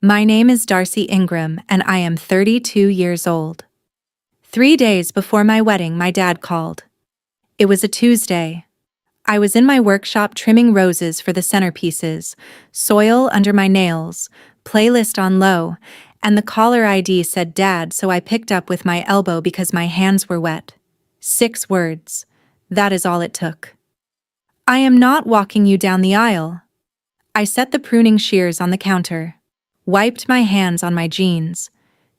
My name is Darcy Ingram, and I am 32 years old. 3 days before my wedding, my dad called. It was a Tuesday. I was in my workshop trimming roses for the centerpieces, soil under my nails, playlist on low, and the caller ID said Dad, so I picked up with my elbow because my hands were wet. 6 words. That is all it took. I am not walking you down the aisle. I set the pruning shears on the counter, wiped my hands on my jeans,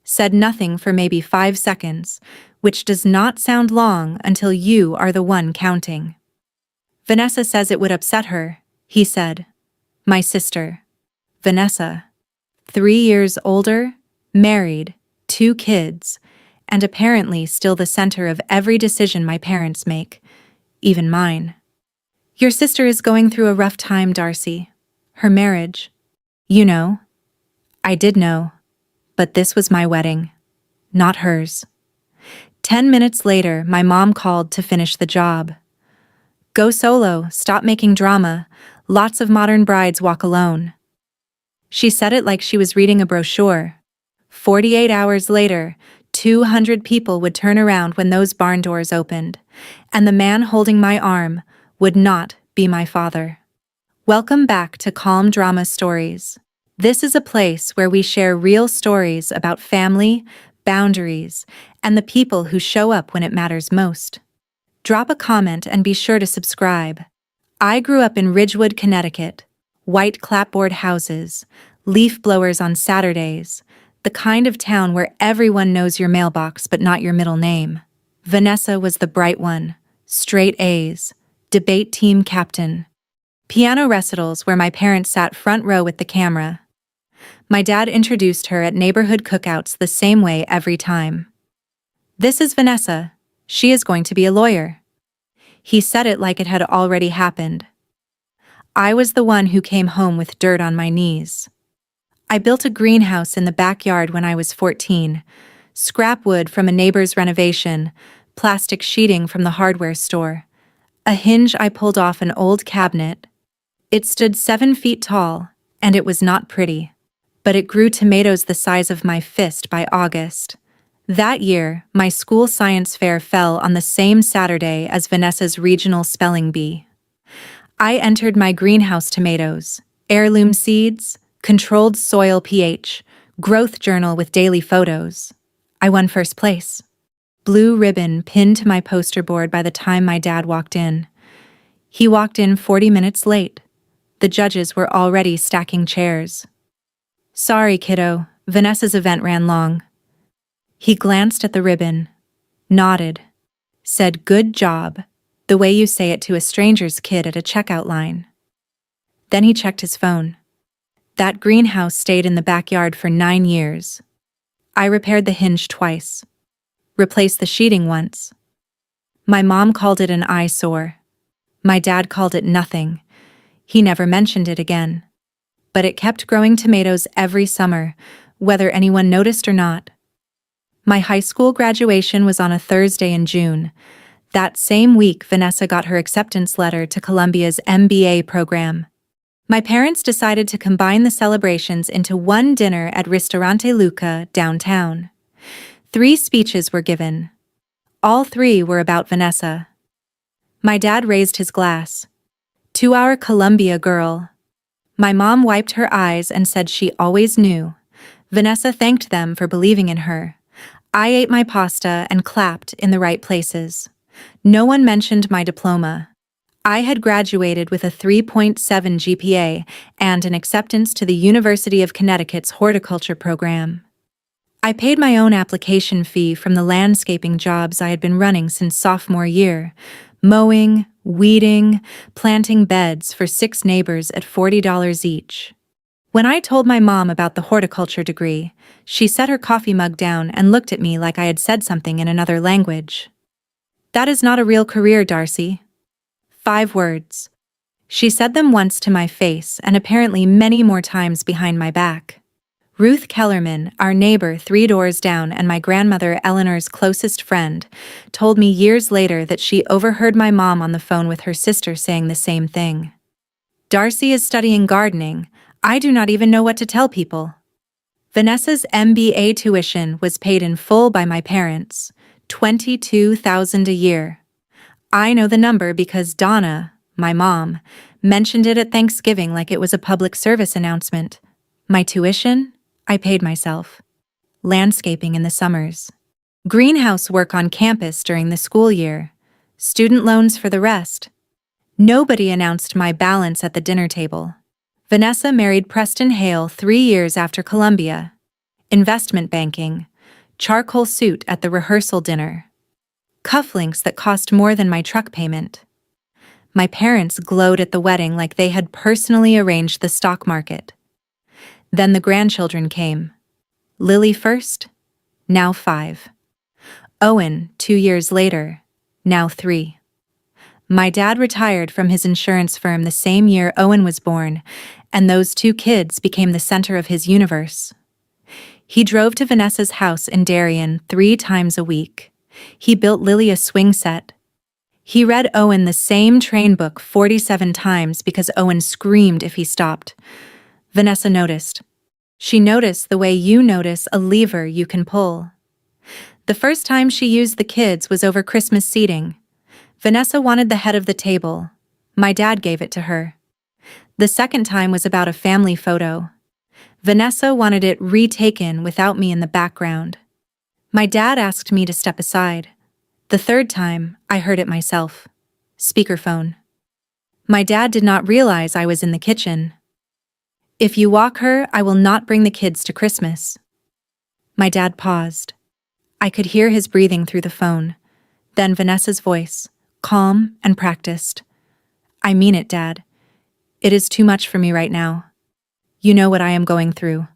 said nothing for maybe 5 seconds, which does not sound long until you are the one counting. Vanessa says it would upset her, he said. My sister. Vanessa. 3 years older, married, 2 kids, and apparently still the center of every decision my parents make, even mine. Your sister is going through a rough time, Darcy. Her marriage. You know. I did know, but this was my wedding, not hers. 10 minutes later, my mom called to finish the job. Go solo, stop making drama, lots of modern brides walk alone. She said it like she was reading a brochure. 48 hours later, 200 people would turn around when those barn doors opened, and the man holding my arm would not be my father. Welcome back to Calm Drama Stories. This is a place where we share real stories about family, boundaries, and the people who show up when it matters most. Drop a comment and be sure to subscribe. I grew up in Ridgewood, Connecticut. White clapboard houses, leaf blowers on Saturdays, the kind of town where everyone knows your mailbox but not your middle name. Vanessa was the bright one, straight A's, debate team captain. Piano recitals where my parents sat front row with the camera. My dad introduced her at neighborhood cookouts the same way every time. This is Vanessa. She is going to be a lawyer. He said it like it had already happened. I was the one who came home with dirt on my knees. I built a greenhouse in the backyard when I was 14, scrap wood from a neighbor's renovation, plastic sheeting from the hardware store, a hinge I pulled off an old cabinet. It stood 7 feet tall, and it was not pretty. But it grew tomatoes the size of my fist by August. That year, my school science fair fell on the same Saturday as Vanessa's regional spelling bee. I entered my greenhouse tomatoes, heirloom seeds, controlled soil pH, growth journal with daily photos. I won first place. Blue ribbon pinned to my poster board by the time my dad walked in. He walked in 40 minutes late. The judges were already stacking chairs. Sorry, kiddo, Vanessa's event ran long. He glanced at the ribbon, nodded, said good job, the way you say it to a stranger's kid at a checkout line. Then he checked his phone. That greenhouse stayed in the backyard for 9 years. I repaired the hinge twice, replaced the sheeting once. My mom called it an eyesore. My dad called it nothing. He never mentioned it again. But it kept growing tomatoes every summer, whether anyone noticed or not. My high school graduation was on a Thursday in June. That same week, Vanessa got her acceptance letter to Columbia's MBA program. My parents decided to combine the celebrations into one dinner at Ristorante Luca downtown. 3 speeches were given. All 3 were about Vanessa. My dad raised his glass. To our Columbia girl. My mom wiped her eyes and said she always knew. Vanessa thanked them for believing in her. I ate my pasta and clapped in the right places. No one mentioned my diploma. I had graduated with a 3.7 GPA and an acceptance to the University of Connecticut's horticulture program. I paid my own application fee from the landscaping jobs I had been running since sophomore year, mowing, weeding, planting beds for 6 neighbors at $40 each. When I told my mom about the horticulture degree, she set her coffee mug down and looked at me like I had said something in another language. That is not a real career, Darcy. 5 words. She said them once to my face and apparently many more times behind my back. Ruth Kellerman, our neighbor 3 doors down and my grandmother Eleanor's closest friend, told me years later that she overheard my mom on the phone with her sister saying the same thing. Darcy is studying gardening. I do not even know what to tell people. Vanessa's MBA tuition was paid in full by my parents, $22,000 a year. I know the number because Donna, my mom, mentioned it at Thanksgiving like it was a public service announcement. My tuition? I paid myself. Landscaping in the summers. Greenhouse work on campus during the school year. Student loans for the rest. Nobody announced my balance at the dinner table. Vanessa married Preston Hale 3 years after Columbia. Investment banking. Charcoal suit at the rehearsal dinner. Cufflinks that cost more than my truck payment. My parents glowed at the wedding like they had personally arranged the stock market. Then the grandchildren came. Lily first, now 5. Owen, 2 years later, now 3. My dad retired from his insurance firm the same year Owen was born, and those 2 kids became the center of his universe. He drove to Vanessa's house in Darien 3 times a week. He built Lily a swing set. He read Owen the same train book 47 times because Owen screamed if he stopped. Vanessa noticed. She noticed the way you notice a lever you can pull. The first time she used the kids was over Christmas seating. Vanessa wanted the head of the table. My dad gave it to her. The second time was about a family photo. Vanessa wanted it retaken without me in the background. My dad asked me to step aside. The third time, I heard it myself. Speakerphone. My dad did not realize I was in the kitchen. If you walk her, I will not bring the kids to Christmas. My dad paused. I could hear his breathing through the phone. Then Vanessa's voice, calm and practiced. I mean it, Dad. It is too much for me right now. You know what I am going through.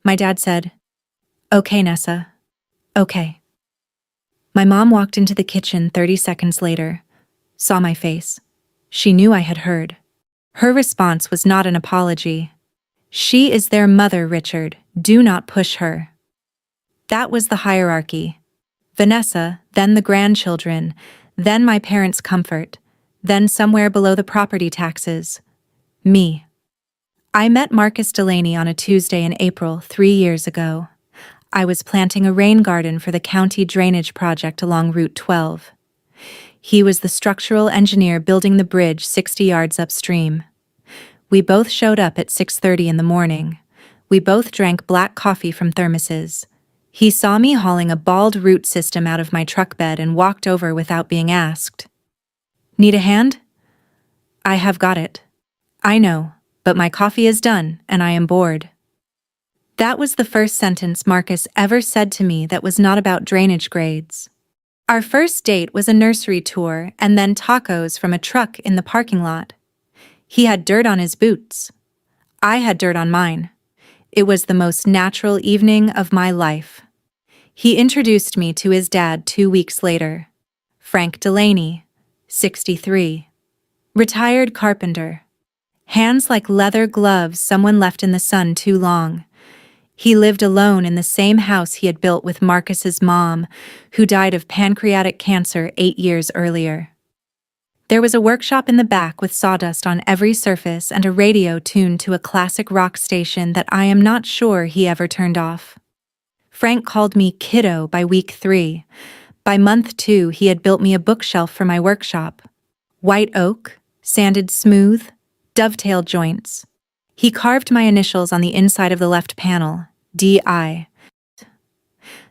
My dad said, Okay, Nessa. Okay. My mom walked into the kitchen 30 seconds later, saw my face. She knew I had heard. Her response was not an apology. She is their mother, Richard. Do not push her. That was the hierarchy. Vanessa, then the grandchildren, then my parents' comfort, then somewhere below the property taxes. Me. I met Marcus Delaney on a Tuesday in April 3 years ago. I was planting a rain garden for the county drainage project along Route 12. He was the structural engineer building the bridge 60 yards upstream. We both showed up at 6:30 in the morning. We both drank black coffee from thermoses. He saw me hauling a bald root system out of my truck bed and walked over without being asked. Need a hand? I have got it. I know, but my coffee is done and I am bored. That was the first sentence Marcus ever said to me that was not about drainage grades. Our first date was a nursery tour and then tacos from a truck in the parking lot. He had dirt on his boots. I had dirt on mine. It was the most natural evening of my life. He introduced me to his dad 2 weeks later. Frank Delaney, 63. Retired carpenter. Hands like leather gloves someone left in the sun too long. He lived alone in the same house he had built with Marcus's mom, who died of pancreatic cancer 8 years earlier. There was a workshop in the back with sawdust on every surface and a radio tuned to a classic rock station that I am not sure he ever turned off. Frank called me kiddo by week 3. By month 2, he had built me a bookshelf for my workshop. White oak, sanded smooth, dovetail joints. He carved my initials on the inside of the left panel, D.I.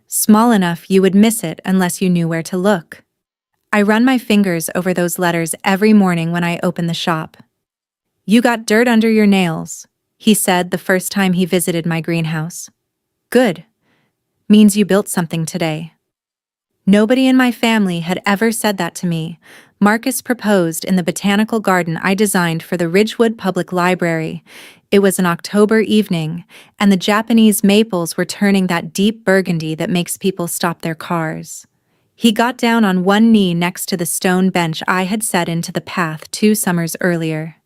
Small enough you would miss it unless you knew where to look. I run my fingers over those letters every morning when I open the shop. You got dirt under your nails, he said the first time he visited my greenhouse. Good. Means you built something today. Nobody in my family had ever said that to me. Marcus proposed in the botanical garden I designed for the Ridgewood Public Library. It was an October evening, and the Japanese maples were turning that deep burgundy that makes people stop their cars. He got down on one knee next to the stone bench I had set into the path 2 summers earlier.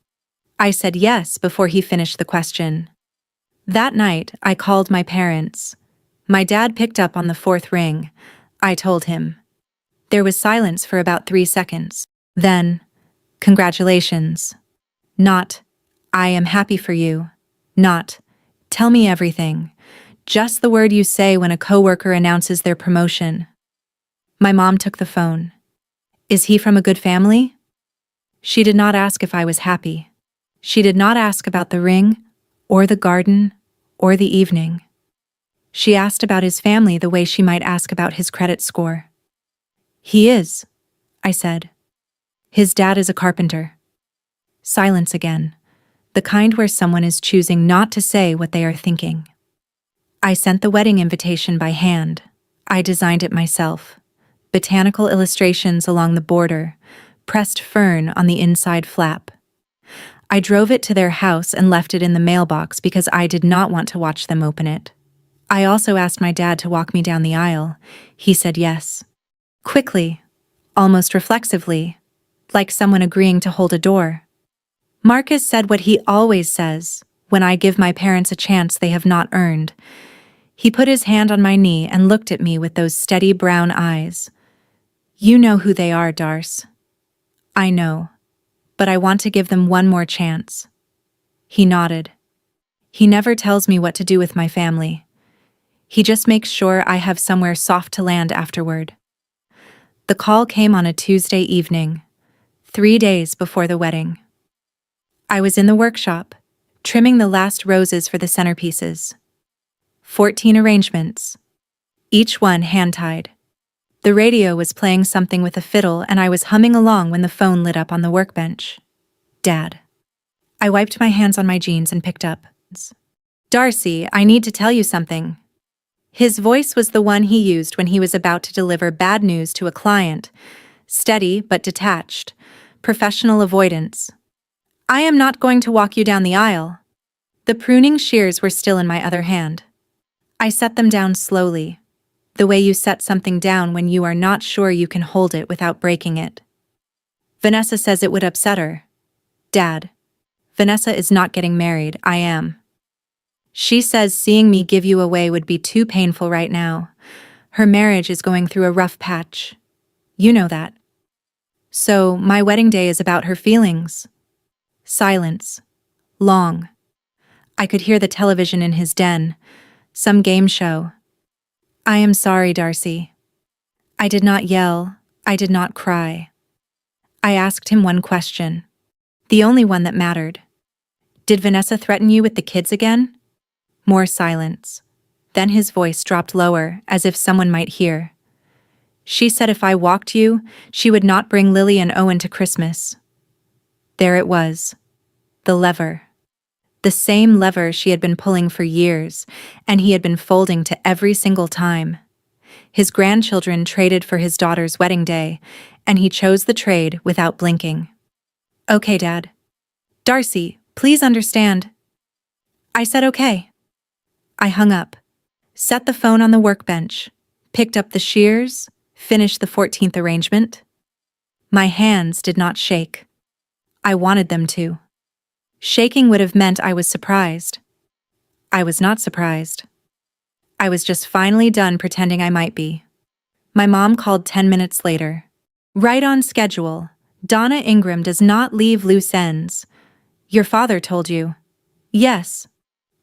I said yes before he finished the question. That night, I called my parents. My dad picked up on the 4th ring. I told him. There was silence for about 3 seconds. Then, congratulations. Not, I am happy for you. Not, tell me everything. Just the word you say when a coworker announces their promotion. My mom took the phone. Is he from a good family? She did not ask if I was happy. She did not ask about the ring, or the garden, or the evening. She asked about his family the way she might ask about his credit score. He is, I said. His dad is a carpenter. Silence again, the kind where someone is choosing not to say what they are thinking. I sent the wedding invitation by hand. I designed it myself. Botanical illustrations along the border, pressed fern on the inside flap. I drove it to their house and left it in the mailbox because I did not want to watch them open it. I also asked my dad to walk me down the aisle. He said yes. Quickly, almost reflexively, like someone agreeing to hold a door. Marcus said what he always says, when I give my parents a chance they have not earned. He put his hand on my knee and looked at me with those steady brown eyes. You know who they are, Darce. I know, but I want to give them one more chance. He nodded. He never tells me what to do with my family. He just makes sure I have somewhere soft to land afterward. The call came on a Tuesday evening, 3 days before the wedding. I was in the workshop, trimming the last roses for the centerpieces. 14 arrangements, each one hand-tied. The radio was playing something with a fiddle and I was humming along when the phone lit up on the workbench. Dad. I wiped my hands on my jeans and picked up. Darcy, I need to tell you something. His voice was the one he used when he was about to deliver bad news to a client. Steady but detached. Professional avoidance. I am not going to walk you down the aisle. The pruning shears were still in my other hand. I set them down slowly, the way you set something down when you are not sure you can hold it without breaking it. Vanessa says it would upset her. Dad. Vanessa is not getting married, I am. She says seeing me give you away would be too painful right now. Her marriage is going through a rough patch. You know that. So, my wedding day is about her feelings. Silence. Long. I could hear the television in his den. Some game show. I am sorry, Darcy. I did not yell. I did not cry. I asked him one question. The only one that mattered. Did Vanessa threaten you with the kids again? More silence. Then his voice dropped lower, as if someone might hear. She said if I walked you, she would not bring Lily and Owen to Christmas. There it was. The lever. The same lever she had been pulling for years, and he had been folding to every single time. His grandchildren traded for his daughter's wedding day, and he chose the trade without blinking. Okay, Dad. Darcy, please understand. I said okay. I hung up, set the phone on the workbench, picked up the shears, finished the 14th arrangement. My hands did not shake. I wanted them to. Shaking would have meant I was surprised. I was not surprised. I was just finally done pretending I might be. My mom called 10 minutes later. Right on schedule. Donna Ingram does not leave loose ends. Your father told you. Yes.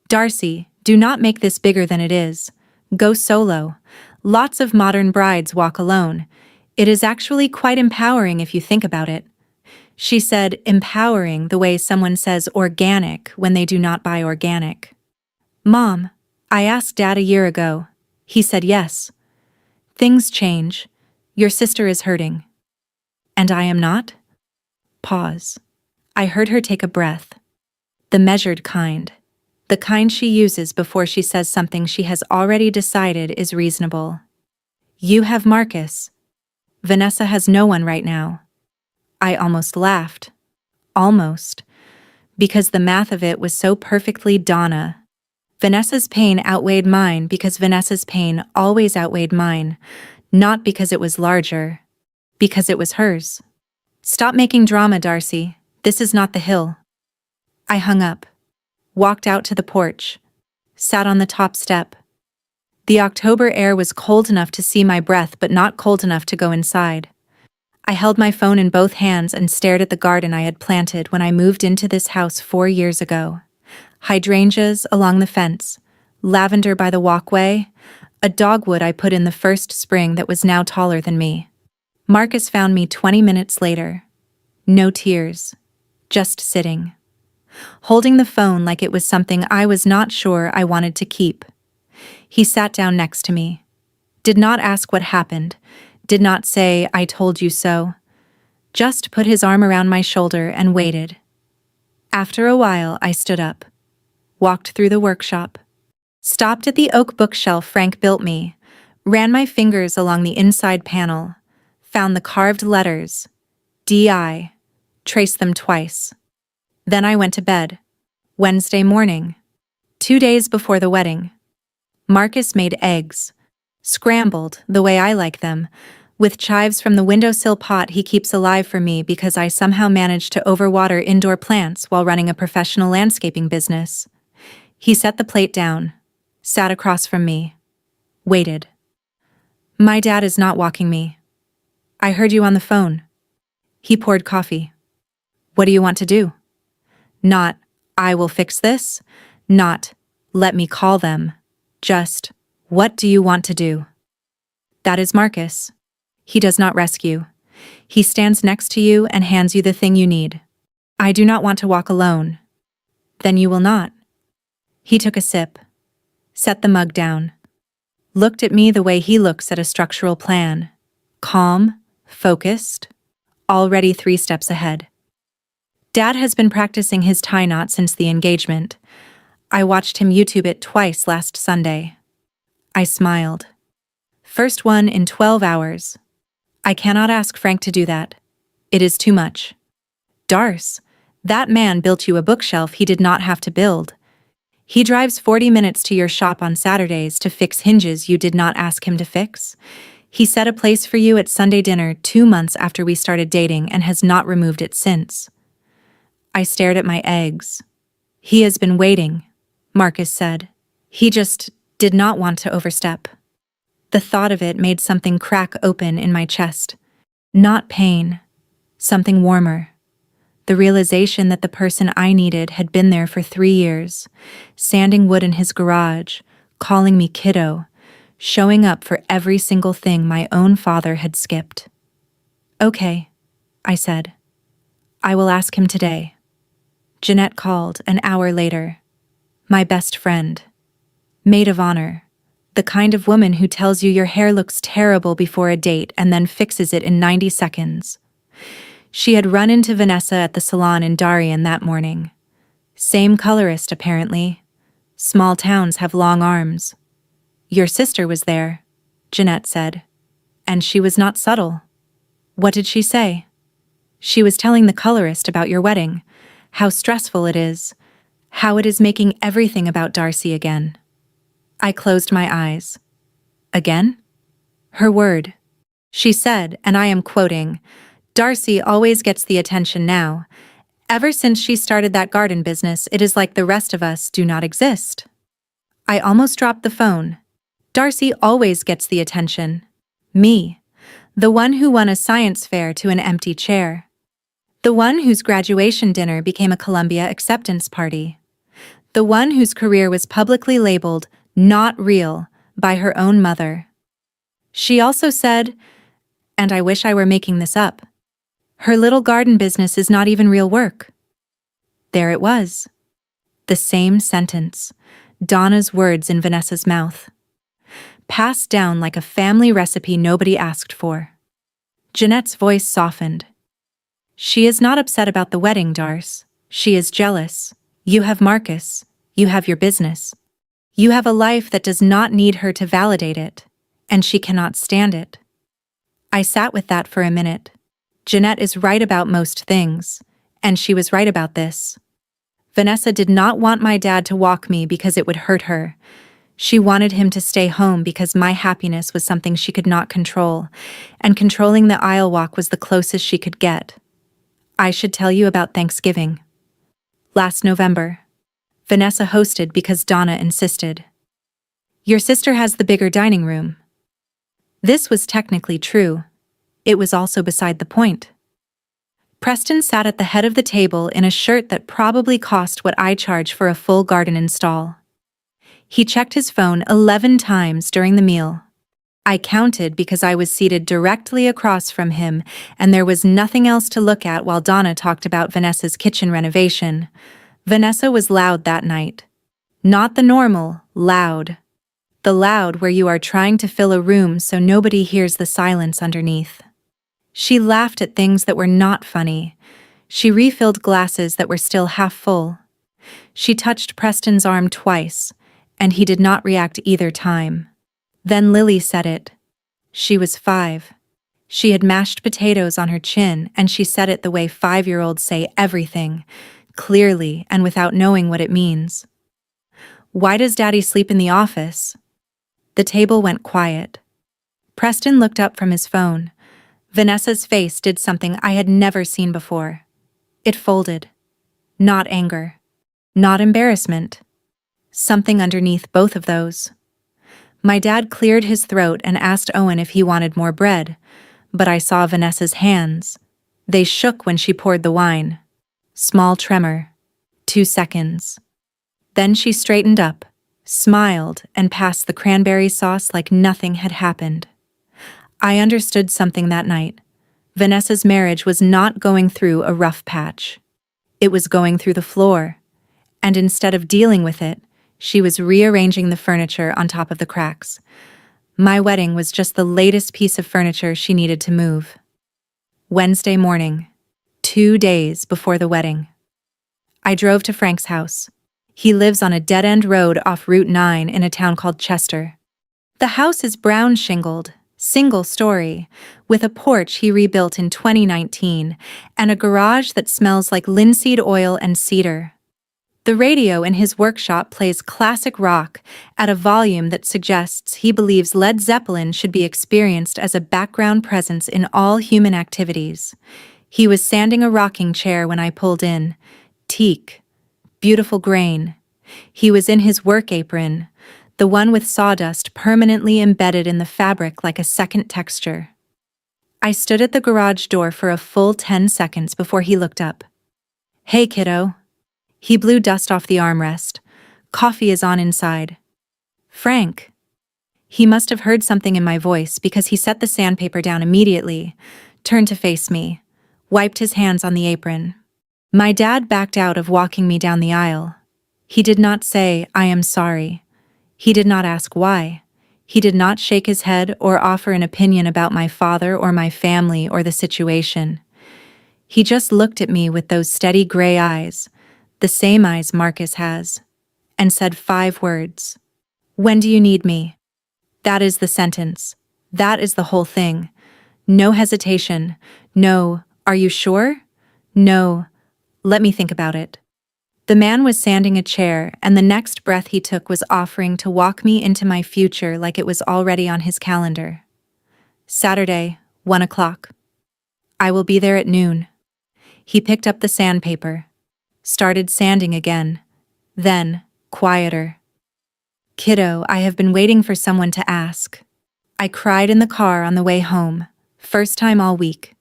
Darcy, do not make this bigger than it is. Go solo. Lots of modern brides walk alone. It is actually quite empowering if you think about it. She said empowering the way someone says organic when they do not buy organic. Mom, I asked Dad a year ago. He said yes. Things change. Your sister is hurting. And I am not? Pause. I heard her take a breath. The measured kind. The kind she uses before she says something she has already decided is reasonable. You have Marcus. Vanessa has no one right now. I almost laughed. Almost. Because the math of it was so perfectly Donna. Vanessa's pain outweighed mine because Vanessa's pain always outweighed mine, not because it was larger, because it was hers. Stop making drama, Darcy. This is not the hill. I hung up. Walked out to the porch, sat on the top step. The October air was cold enough to see my breath but not cold enough to go inside. I held my phone in both hands and stared at the garden I had planted when I moved into this house 4 years ago. Hydrangeas along the fence, lavender by the walkway, a dogwood I put in the first spring that was now taller than me. Marcus found me 20 minutes later. No tears, just sitting, holding the phone like it was something I was not sure I wanted to keep. He sat down next to me, did not ask what happened, did not say, "I told you so," just put his arm around my shoulder and waited. After a while, I stood up, walked through the workshop, stopped at the oak bookshelf Frank built me, ran my fingers along the inside panel, found the carved letters, D.I., traced them twice. Then I went to bed. Wednesday morning, 2 days before the wedding. Marcus made eggs, scrambled the way I like them, with chives from the windowsill pot he keeps alive for me because I somehow managed to overwater indoor plants while running a professional landscaping business. He set the plate down, sat across from me, waited. "My dad is not walking me. I heard you on the phone." He poured coffee. "What do you want to do?" Not, "I will fix this," not, "let me call them," just, "What do you want to do?" That is Marcus. He does not rescue. He stands next to you and hands you the thing you need. "I do not want to walk alone." "Then you will not." He took a sip, set the mug down, looked at me the way he looks at a structural plan, calm, focused, already 3 steps ahead. Dad has been practicing his tie knot since the engagement. I watched him YouTube it twice last Sunday. I smiled. First one in 12 hours. I cannot ask Frank to do that. It is too much. Darce, that man built you a bookshelf he did not have to build. He drives 40 minutes to your shop on Saturdays to fix hinges you did not ask him to fix. He set a place for you at Sunday dinner 2 months after we started dating and has not removed it since. I stared at my eggs. "He has been waiting," Marcus said. He just did not want to overstep. The thought of it made something crack open in my chest. Not pain, something warmer. The realization that the person I needed had been there for 3 years, sanding wood in his garage, calling me kiddo, showing up for every single thing my own father had skipped. "Okay," I said. "I will ask him today." Jeanette called an hour later. My best friend. Maid of honor. The kind of woman who tells you your hair looks terrible before a date and then fixes it in 90 seconds. She had run into Vanessa at the salon in Darien that morning. Same colorist, apparently. Small towns have long arms. "Your sister was there," Jeanette said. "And she was not subtle." "What did she say?" "She was telling the colorist about your wedding, how stressful it is, how it is making everything about Darcy again." I closed my eyes. "Again?" Her word. She said, and I am quoting, "Darcy always gets the attention now. Ever since she started that garden business, it is like the rest of us do not exist." I almost dropped the phone. Darcy always gets the attention. Me. The one who won a science fair to an empty chair. The one whose graduation dinner became a Columbia acceptance party. The one whose career was publicly labeled not real by her own mother. She also said, and I wish I were making this up, her little garden business is not even real work. There it was. The same sentence, Donna's words in Vanessa's mouth. Passed down like a family recipe nobody asked for. Jeanette's voice softened. "She is not upset about the wedding, Darce. She is jealous. You have Marcus. You have your business. You have a life that does not need her to validate it, and she cannot stand it." I sat with that for a minute. Jeanette is right about most things, and she was right about this. Vanessa did not want my dad to walk me because it would hurt her. She wanted him to stay home because my happiness was something she could not control, and controlling the aisle walk was the closest she could get. I should tell you about Thanksgiving. Last November, Vanessa hosted because Donna insisted. "Your sister has the bigger dining room." This was technically true. It was also beside the point. Preston sat at the head of the table in a shirt that probably cost what I charge for a full garden install. He checked his phone 11 times during the meal. I counted because I was seated directly across from him, and there was nothing else to look at while Donna talked about Vanessa's kitchen renovation. Vanessa was loud that night. Not the normal, loud. The loud where you are trying to fill a room so nobody hears the silence underneath. She laughed at things that were not funny. She refilled glasses that were still half full. She touched Preston's arm twice, and he did not react either time. Then Lily said it. She was 5. She had mashed potatoes on her chin, and she said it the way 5-year-olds say everything, clearly and without knowing what it means. Why does Daddy sleep in the office? The table went quiet. Preston looked up from his phone. Vanessa's face did something I had never seen before. It folded. Not anger. Not embarrassment. Something underneath both of those. My dad cleared his throat and asked Owen if he wanted more bread, but I saw Vanessa's hands. They shook when she poured the wine. Small tremor. 2 seconds. Then she straightened up, smiled, and passed the cranberry sauce like nothing had happened. I understood something that night. Vanessa's marriage was not going through a rough patch. It was going through the floor, and instead of dealing with it, she was rearranging the furniture on top of the cracks. My wedding was just the latest piece of furniture she needed to move. Wednesday morning, 2 days before the wedding. I drove to Frank's house. He lives on a dead-end road off Route 9 in a town called Chester. The house is brown shingled, single story, with a porch he rebuilt in 2019 and a garage that smells like linseed oil and cedar. The radio in his workshop plays classic rock at a volume that suggests he believes Led Zeppelin should be experienced as a background presence in all human activities. He was sanding a rocking chair when I pulled in. Teak. Beautiful grain. He was in his work apron, the one with sawdust permanently embedded in the fabric like a second texture. I stood at the garage door for a full 10 seconds before he looked up. "Hey, kiddo." He blew dust off the armrest. "Coffee is on inside." "Frank." He must have heard something in my voice because he set the sandpaper down immediately, turned to face me, wiped his hands on the apron. My dad backed out of walking me down the aisle. He did not say, "I am sorry." He did not ask why. He did not shake his head or offer an opinion about my father or my family or the situation. He just looked at me with those steady gray eyes, the same eyes Marcus has, and said 5 words. "When do you need me?" That is the sentence. That is the whole thing. No hesitation. No, "Are you sure?" No, "Let me think about it." The man was sanding a chair, and the next breath he took was offering to walk me into my future like it was already on his calendar. Saturday, 1 o'clock. I will be there at noon. He picked up the sandpaper. Started sanding again. Then, quieter. "Kiddo, I have been waiting for someone to ask." I cried in the car on the way home. First time all week.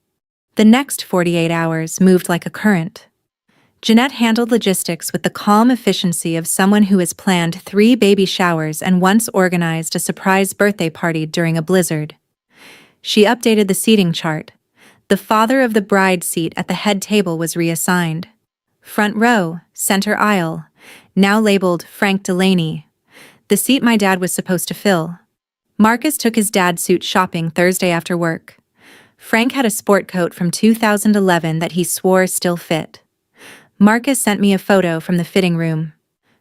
The next 48 hours moved like a current. Jeanette handled logistics with the calm efficiency of someone who has planned 3 baby showers and once organized a surprise birthday party during a blizzard. She updated the seating chart. The father of the bride seat at the head table was reassigned. Front row, center aisle, now labeled Frank Delaney, the seat my dad was supposed to fill. Marcus took his dad's suit shopping Thursday after work. Frank had a sport coat from 2011 that he swore still fit. Marcus sent me a photo from the fitting room.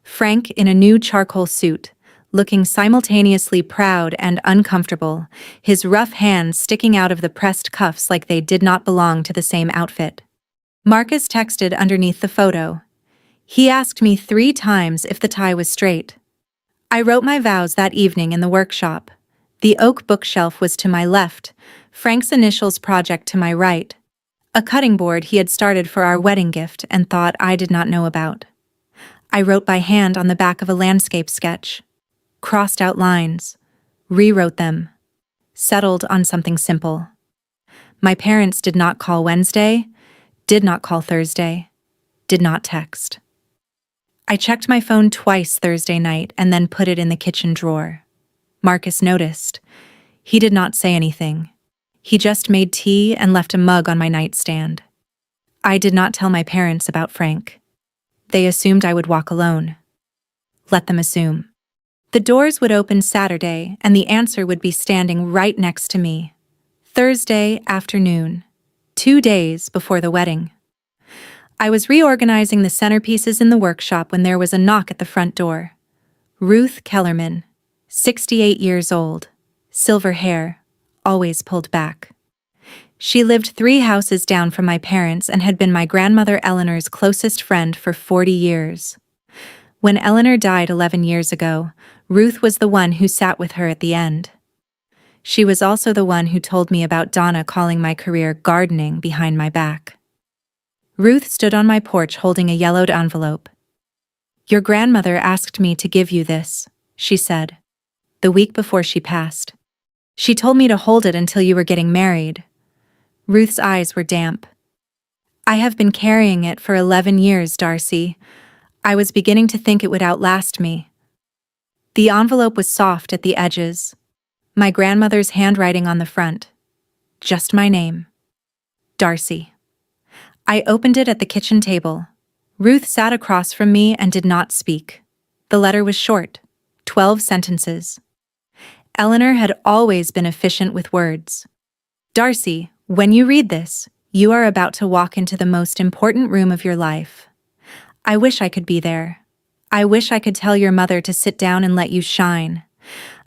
Frank in a new charcoal suit, looking simultaneously proud and uncomfortable, his rough hands sticking out of the pressed cuffs like they did not belong to the same outfit. Marcus texted underneath the photo. He asked me 3 times if the tie was straight. I wrote my vows that evening in the workshop. The oak bookshelf was to my left, Frank's initials project to my right, a cutting board he had started for our wedding gift and thought I did not know about. I wrote by hand on the back of a landscape sketch, crossed out lines, rewrote them, settled on something simple. My parents did not call Wednesday, did not call Thursday, did not text. I checked my phone twice Thursday night and then put it in the kitchen drawer. Marcus noticed. He did not say anything. He just made tea and left a mug on my nightstand. I did not tell my parents about Frank. They assumed I would walk alone. Let them assume. The doors would open Saturday and the answer would be standing right next to me. Thursday afternoon, 2 days before the wedding. I was reorganizing the centerpieces in the workshop when there was a knock at the front door. Ruth Kellerman, 68 years old, silver hair, always pulled back. She lived 3 houses down from my parents and had been my grandmother Eleanor's closest friend for 40 years. When Eleanor died 11 years ago, Ruth was the one who sat with her at the end. She was also the one who told me about Donna calling my career gardening behind my back. Ruth stood on my porch holding a yellowed envelope. "Your grandmother asked me to give you this," she said, the week before she passed. "She told me to hold it until you were getting married." Ruth's eyes were damp. "I have been carrying it for 11 years, Darcy. I was beginning to think it would outlast me." The envelope was soft at the edges. My grandmother's handwriting on the front. Just my name. Darcy. I opened it at the kitchen table. Ruth sat across from me and did not speak. The letter was short, 12 sentences. Eleanor had always been efficient with words. "Darcy, when you read this, you are about to walk into the most important room of your life. I wish I could be there. I wish I could tell your mother to sit down and let you shine.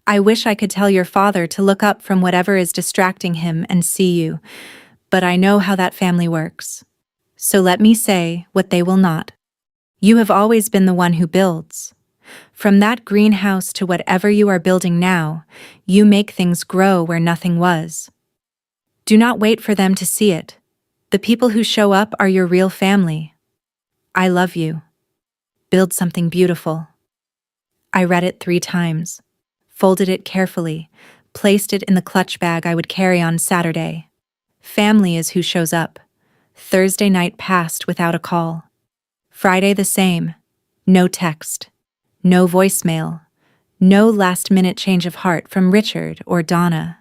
I wish I could tell your father to look up from whatever is distracting him and see you, but I know how that family works. So let me say what they will not. You have always been the one who builds. From that greenhouse to whatever you are building now, you make things grow where nothing was. Do not wait for them to see it. The people who show up are your real family. I love you. Build something beautiful." I read it 3 times, folded it carefully, placed it in the clutch bag I would carry on Saturday. Family is who shows up. Thursday night passed without a call. Friday the same. No text. No voicemail. No last-minute change of heart from Richard or Donna.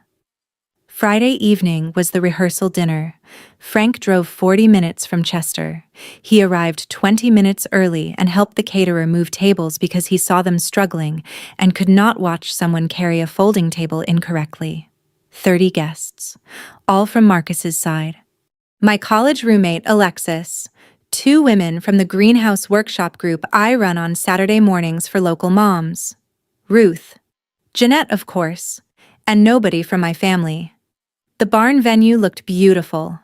Friday evening was the rehearsal dinner. Frank drove 40 minutes from Chester. He arrived 20 minutes early and helped the caterer move tables because he saw them struggling and could not watch someone carry a folding table incorrectly. 30 guests, all from Marcus's side. My college roommate, Alexis, 2 women from the greenhouse workshop group I run on Saturday mornings for local moms. Ruth. Jeanette, of course, and nobody from my family. The barn venue looked beautiful.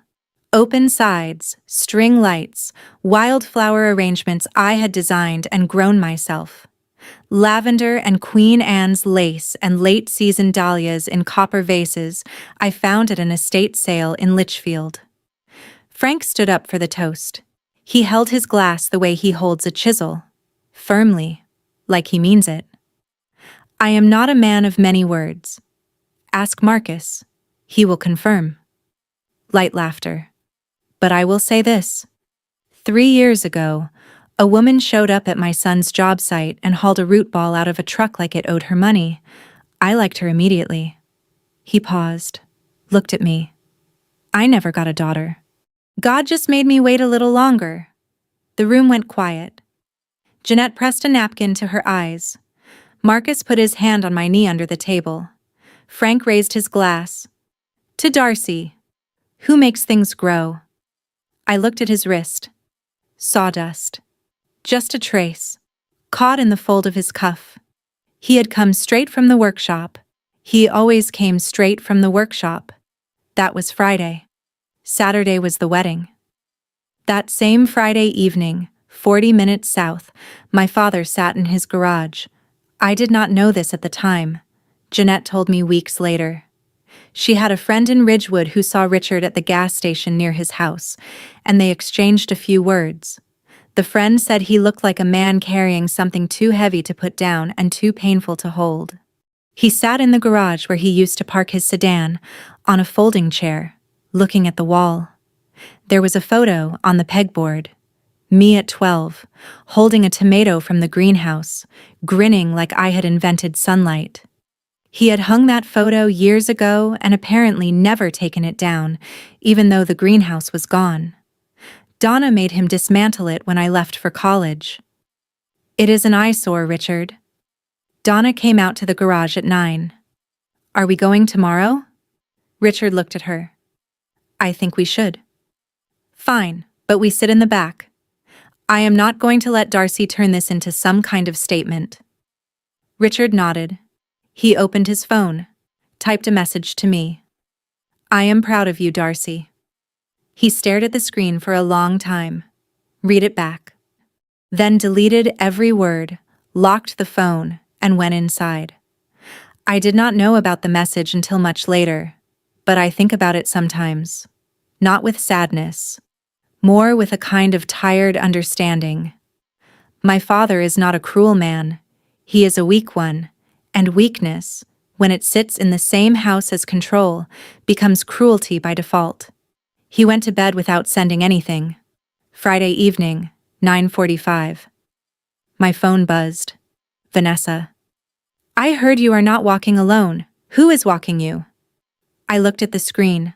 Open sides, string lights, wildflower arrangements I had designed and grown myself. Lavender and Queen Anne's lace and late-season dahlias in copper vases I found at an estate sale in Litchfield. Frank stood up for the toast. He held his glass the way he holds a chisel, firmly, like he means it. I am not a man of many words. Ask Marcus. He will confirm. Light laughter. But I will say this. 3 years ago, a woman showed up at my son's job site and hauled a root ball out of a truck like it owed her money. I liked her immediately. He paused, looked at me. I never got a daughter. God just made me wait a little longer. The room went quiet. Jeanette pressed a napkin to her eyes. Marcus put his hand on my knee under the table. Frank raised his glass. To Darcy, who makes things grow. I looked at his wrist. Sawdust. Just a trace, caught in the fold of his cuff. He had come straight from the workshop. He always came straight from the workshop. That was Friday. Saturday was the wedding. That same Friday evening, 40 minutes south, my father sat in his garage. I did not know this at the time. Jeanette told me weeks later. She had a friend in Ridgewood who saw Richard at the gas station near his house, and they exchanged a few words. The friend said he looked like a man carrying something too heavy to put down and too painful to hold. He sat in the garage where he used to park his sedan, on a folding chair, looking at the wall. There was a photo on the pegboard. Me at 12, holding a tomato from the greenhouse, grinning like I had invented sunlight. He had hung that photo years ago and apparently never taken it down, even though the greenhouse was gone. Donna made him dismantle it when I left for college. It is an eyesore, Richard. Donna came out to the garage at 9. Are we going tomorrow? Richard looked at her. I think we should. Fine, but we sit in the back. I am not going to let Darcy turn this into some kind of statement. Richard nodded. He opened his phone, typed a message to me. I am proud of you, Darcy. He stared at the screen for a long time. Read it back. Then deleted every word, locked the phone, and went inside. I did not know about the message until much later, but I think about it sometimes. Not with sadness, more with a kind of tired understanding. My father is not a cruel man. He is a weak one, and weakness, when it sits in the same house as control, becomes cruelty by default. He went to bed without sending anything. Friday evening, 9:45. My phone buzzed. Vanessa. I heard you are not walking alone. Who is walking you? I looked at the screen,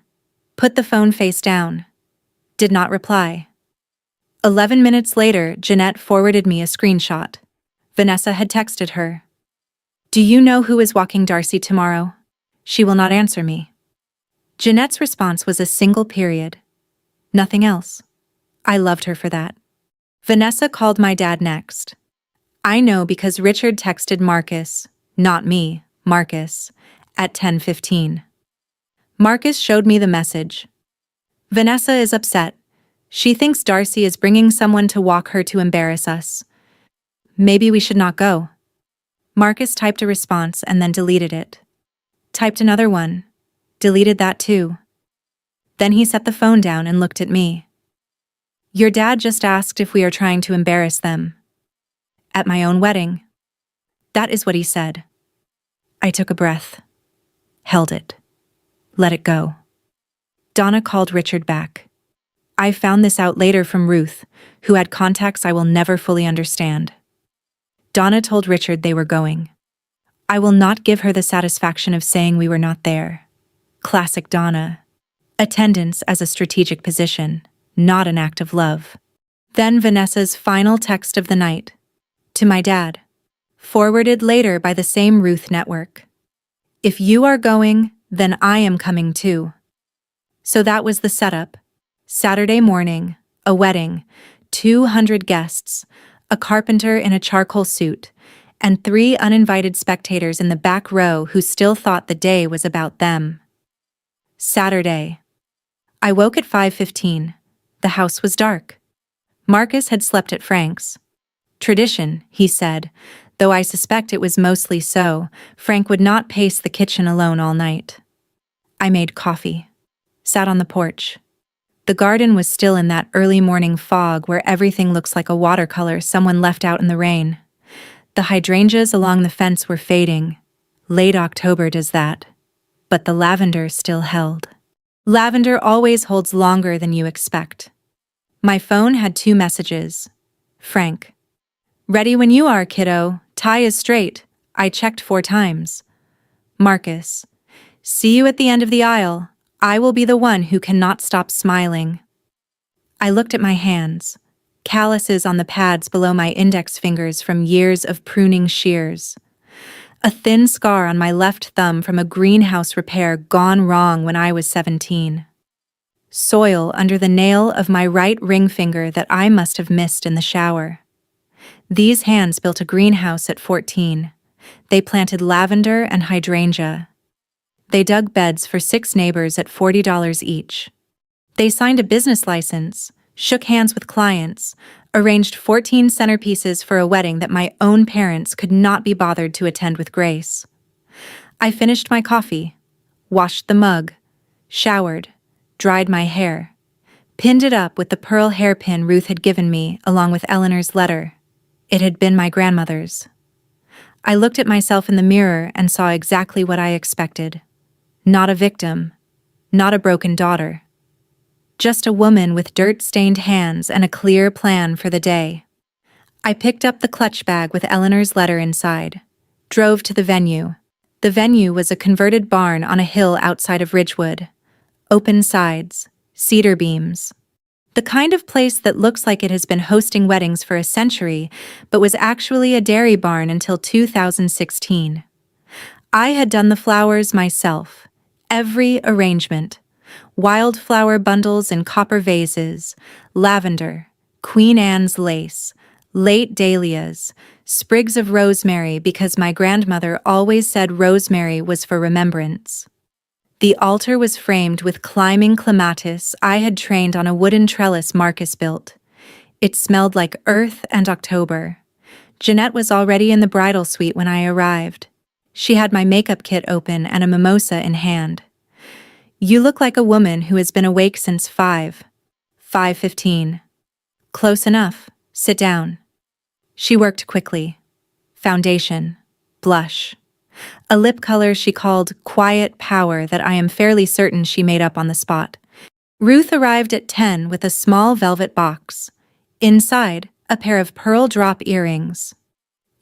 put the phone face down. Did not reply. 11 minutes later, Jeanette forwarded me a screenshot. Vanessa had texted her. Do you know who is walking Darcy tomorrow? She will not answer me. Jeanette's response was a single period. Nothing else. I loved her for that. Vanessa called my dad next. I know because Richard texted Marcus, not me, Marcus, at 10:15. Marcus showed me the message. Vanessa is upset. She thinks Darcy is bringing someone to walk her to embarrass us. Maybe we should not go. Marcus typed a response and then deleted it. Typed another one. Deleted that too. Then he set the phone down and looked at me. Your dad just asked if we are trying to embarrass them. At my own wedding. That is what he said. I took a breath. Held it. Let it go. Donna called Richard back. I found this out later from Ruth, who had contacts I will never fully understand. Donna told Richard they were going. I will not give her the satisfaction of saying we were not there. Classic Donna. Attendance as a strategic position, not an act of love. Then Vanessa's final text of the night. To my dad. Forwarded later by the same Ruth network. If you are going, then I am coming too. So that was the setup. Saturday morning, a wedding, 200 guests, a carpenter in a charcoal suit, and 3 uninvited spectators in the back row who still thought the day was about them. Saturday. I woke at 5:15. The house was dark. Marcus had slept at Frank's. Tradition, he said, though I suspect it was mostly so. Frank would not pace the kitchen alone all night. I made coffee. Sat on the porch. The garden was still in that early morning fog where everything looks like a watercolor someone left out in the rain. The hydrangeas along the fence were fading. Late October does that. But the lavender still held. Lavender always holds longer than you expect. My phone had 2 messages. Frank. Ready when you are, kiddo. Tie is straight. I checked 4 times. Marcus. See you at the end of the aisle. I will be the one who cannot stop smiling. I looked at my hands. Calluses on the pads below my index fingers from years of pruning shears. A thin scar on my left thumb from a greenhouse repair gone wrong when I was 17. Soil under the nail of my right ring finger that I must have missed in the shower. These hands built a greenhouse at 14. They planted lavender and hydrangea. They dug beds for 6 neighbors at $40 each. They signed a business license, shook hands with clients, arranged 14 centerpieces for a wedding that my own parents could not be bothered to attend with grace. I finished my coffee, washed the mug, showered, dried my hair, pinned it up with the pearl hairpin Ruth had given me along with Eleanor's letter. It had been my grandmother's. I looked at myself in the mirror and saw exactly what I expected. Not a victim, not a broken daughter. Just a woman with dirt-stained hands and a clear plan for the day. I picked up the clutch bag with Eleanor's letter inside. Drove to the venue. The venue was a converted barn on a hill outside of Ridgewood. Open sides, cedar beams. The kind of place that looks like it has been hosting weddings for a century, but was actually a dairy barn until 2016. I had done the flowers myself. Every arrangement. Wildflower bundles in copper vases, lavender, Queen Anne's lace, late dahlias, sprigs of rosemary because my grandmother always said rosemary was for remembrance. The altar was framed with climbing clematis I had trained on a wooden trellis Marcus built. It smelled like earth and October. Jeanette was already in the bridal suite when I arrived. She had my makeup kit open and a mimosa in hand. "You look like a woman who has been awake since 5:15. "Close enough. Sit down." She worked quickly. Foundation. Blush. A lip color she called Quiet Power that I am fairly certain she made up on the spot. Ruth arrived at 10 with a small velvet box. Inside, a pair of pearl drop earrings.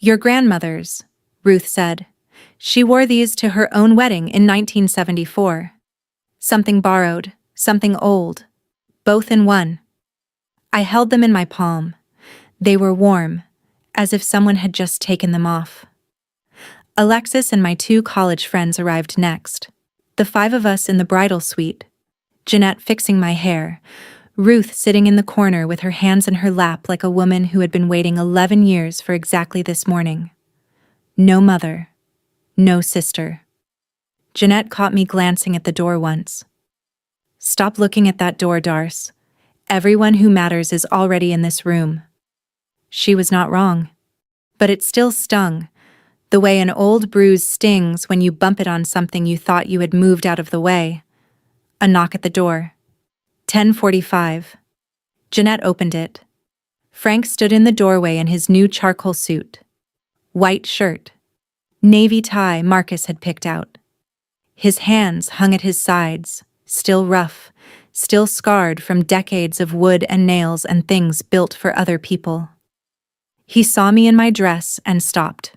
"Your grandmother's," Ruth said. "She wore these to her own wedding in 1974. Something borrowed, something old. Both in one." I held them in my palm. They were warm, as if someone had just taken them off. Alexis and my 2 college friends arrived next. The 5 of us in the bridal suite. Jeanette fixing my hair. Ruth sitting in the corner with her hands in her lap like a woman who had been waiting 11 years for exactly this morning. No mother. No sister. Jeanette caught me glancing at the door once. "Stop looking at that door, Darce. Everyone who matters is already in this room." She was not wrong. But it still stung, the way an old bruise stings when you bump it on something you thought you had moved out of the way. A knock at the door. 10:45. Jeanette opened it. Frank stood in the doorway in his new charcoal suit. White shirt. Navy tie Marcus had picked out. His hands hung at his sides, still rough, still scarred from decades of wood and nails and things built for other people. He saw me in my dress and stopped.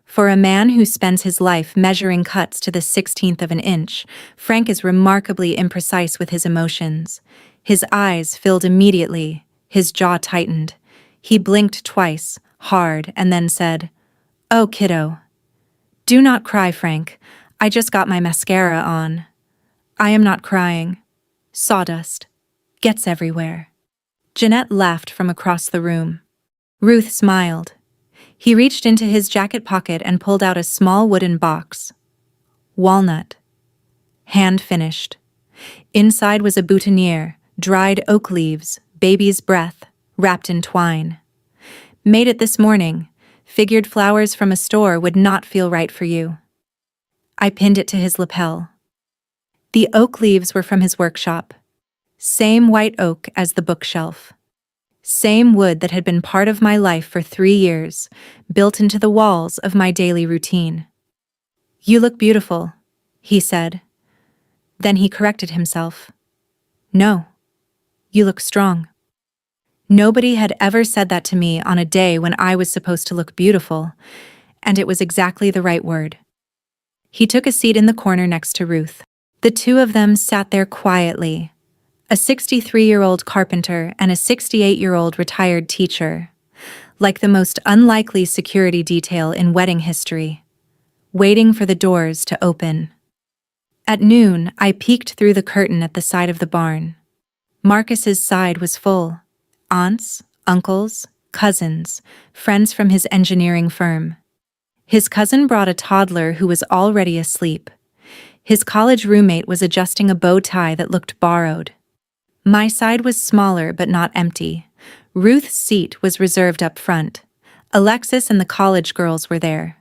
For a man who spends his life measuring cuts to the 16th of an inch, Frank is remarkably imprecise with his emotions. His eyes filled immediately, his jaw tightened. He blinked twice, hard, and then said, "Oh, kiddo." "Do not cry, Frank. I just got my mascara on." "I am not crying." Sawdust. Gets everywhere. Jeanette laughed from across the room. Ruth smiled. He reached into his jacket pocket and pulled out a small wooden box. Walnut. Hand finished. Inside was a boutonniere, dried oak leaves, baby's breath, wrapped in twine. "Made it this morning. Figured flowers from a store would not feel right for you." I pinned it to his lapel. The oak leaves were from his workshop. Same white oak as the bookshelf. Same wood that had been part of my life for 3 years, built into the walls of my daily routine. "You look beautiful," he said. Then he corrected himself. "No, you look strong." Nobody had ever said that to me on a day when I was supposed to look beautiful, and it was exactly the right word. He took a seat in the corner next to Ruth. The 2 of them sat there quietly. A 63-year-old carpenter and a 68-year-old retired teacher, like the most unlikely security detail in wedding history, waiting for the doors to open. At noon, I peeked through the curtain at the side of the barn. Marcus's side was full. Aunts, uncles, cousins, friends from his engineering firm. His cousin brought a toddler who was already asleep. His college roommate was adjusting a bow tie that looked borrowed. My side was smaller but not empty. Ruth's seat was reserved up front. Alexis and the college girls were there.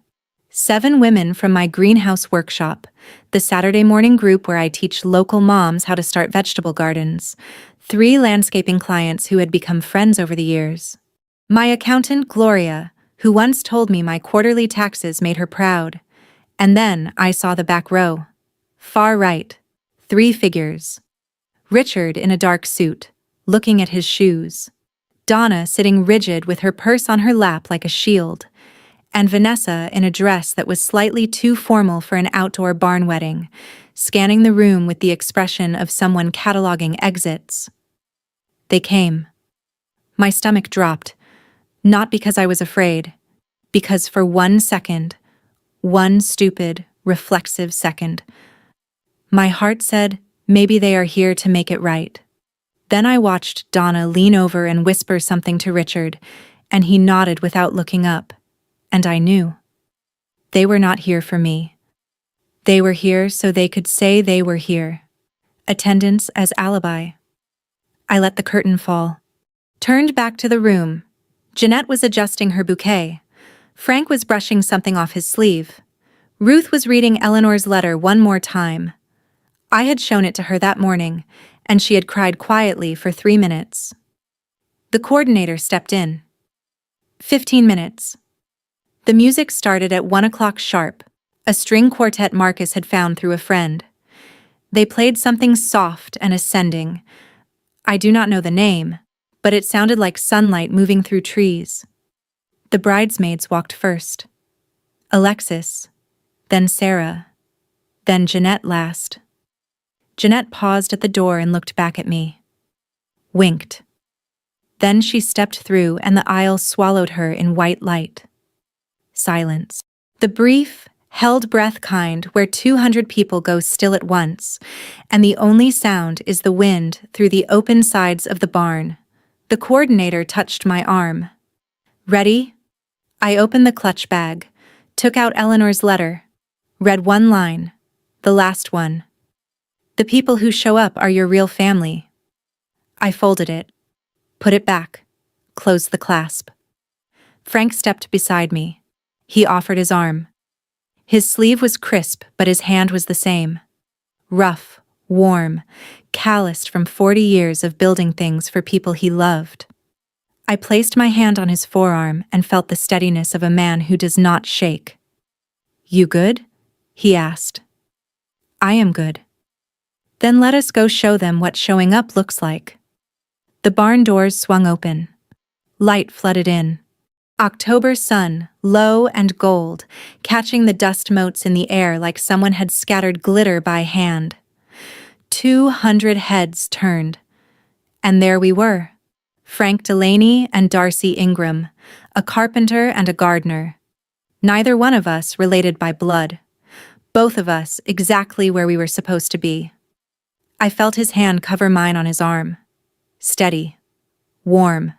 7 women from my greenhouse workshop, the Saturday morning group where I teach local moms how to start vegetable gardens. 3 landscaping clients who had become friends over the years. My accountant, Gloria, who once told me my quarterly taxes made her proud. And then I saw the back row. Far right. 3 figures. Richard in a dark suit, looking at his shoes. Donna sitting rigid with her purse on her lap like a shield. And Vanessa in a dress that was slightly too formal for an outdoor barn wedding, scanning the room with the expression of someone cataloging exits. They came. My stomach dropped, not because I was afraid, because for 1 second, one stupid, reflexive second, my heart said, maybe they are here to make it right. Then I watched Donna lean over and whisper something to Richard, and he nodded without looking up, and I knew. They were not here for me. They were here so they could say they were here. Attendance as alibi. I let the curtain fall. Turned back to the room. Jeanette was adjusting her bouquet. Frank was brushing something off his sleeve. Ruth was reading Eleanor's letter one more time. I had shown it to her that morning, and she had cried quietly for 3 minutes. The coordinator stepped in. 15 minutes. The music started at 1 o'clock sharp, a string quartet Marcus had found through a friend. They played something soft and ascending. I do not know the name, but it sounded like sunlight moving through trees. The bridesmaids walked first. Alexis, then Sarah, then Jeanette last. Jeanette paused at the door and looked back at me. Winked. Then she stepped through and the aisle swallowed her in white light. Silence. The brief, held breath kind where 200 people go still at once, and the only sound is the wind through the open sides of the barn. The coordinator touched my arm. Ready? I opened the clutch bag, took out Eleanor's letter, read one line, the last one. The people who show up are your real family. I folded it, put it back, closed the clasp. Frank stepped beside me. He offered his arm. His sleeve was crisp, but his hand was the same. Rough, warm, calloused from 40 years of building things for people he loved. I placed my hand on his forearm and felt the steadiness of a man who does not shake. You good? He asked. I am good. Then let us go show them what showing up looks like. The barn doors swung open. Light flooded in. October sun, low and gold, catching the dust motes in the air like someone had scattered glitter by hand. 200 heads turned. And there we were. Frank Delaney and Darcy Ingram, a carpenter and a gardener. Neither one of us related by blood. Both of us exactly where we were supposed to be. I felt his hand cover mine on his arm. Steady. Warm.